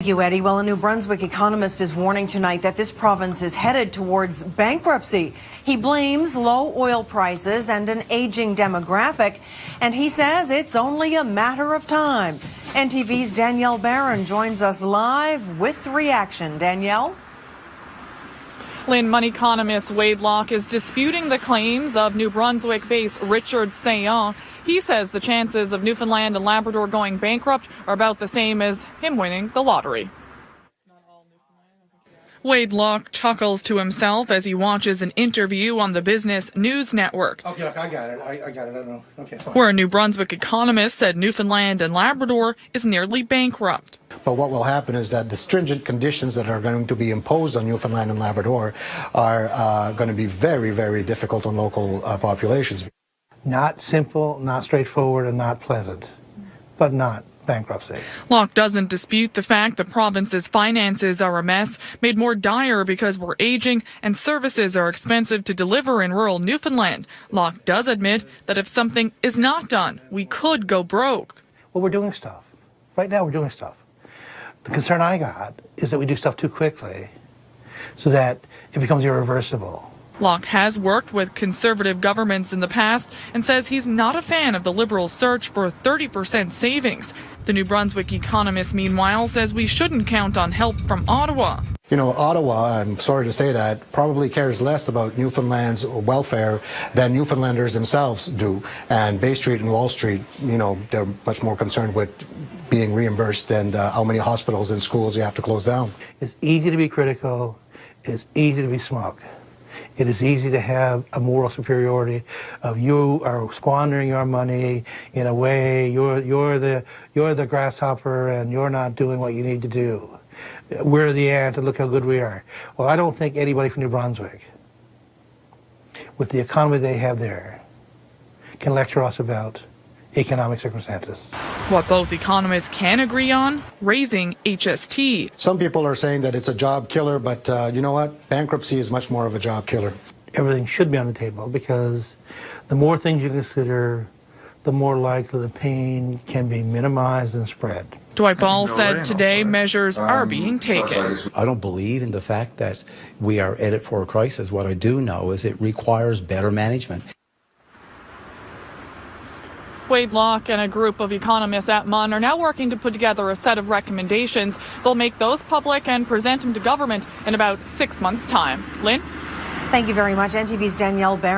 Thank you, Eddie. Well, a New Brunswick economist is warning tonight that this province is headed towards bankruptcy. He blames low oil prices and an aging demographic, and he says it's only a matter of time. NTV's Danielle Barron joins us live with the reaction. Danielle? Lynn, money economist Wade Locke is disputing the claims of New Brunswick-based Richard SAILLANT. He says the chances of Newfoundland and Labrador going bankrupt are about the same as him winning the lottery. Wade Locke chuckles to himself as he watches an interview on the Business News Network, Okay, look, I got it. I got it. I don't know. Okay, fine. where a New Brunswick economist said Newfoundland and Labrador is nearly bankrupt. But what will happen is that the stringent conditions that are going to be imposed on Newfoundland and Labrador are going to be very, very difficult on local populations. Not simple, not straightforward, and not pleasant, but not bankruptcy. Locke doesn't dispute the fact the province's finances are a mess, made more dire because we're aging and services are expensive to deliver in rural Newfoundland. Locke does admit that if something is not done, we could go broke. Well, we're doing stuff. Right now, we're doing stuff. The concern I got is that we do stuff too quickly so that it becomes irreversible. Locke has worked with conservative governments in the past and says he's not a fan of the Liberals' search for 30% savings. The New Brunswick economist, meanwhile, says we shouldn't count on help from Ottawa. You know, Ottawa, I'm sorry to say that, probably cares less about Newfoundland's welfare than Newfoundlanders themselves do. And Bay Street and Wall Street, you know, they're much more concerned with being reimbursed and how many hospitals and schools you have to close down. It's easy to be critical. It's easy to be smug. It is easy to have a moral superiority of you are squandering your money in a way you're the grasshopper and you're not doing what you need to do. We're the ant and look how good we are. Well, I don't think anybody from New Brunswick, with the economy they have there, can lecture us about economic circumstances. What both economists can agree on, raising HST. Some people are saying that it's a job killer, but you know what? Bankruptcy is much more of a job killer. Everything should be on the table because the more things you consider, the more likely the pain can be minimized and spread. Dwight Ball said today measures are being taken. I don't believe in the fact that we are headed for a crisis. What I do know is it requires better management. Wade Locke and a group of economists at MUN are now working to put together a set of recommendations. They'll make those public and present them to government in about 6 months' time. Lynn? Thank you very much. NTV's Danielle Barron.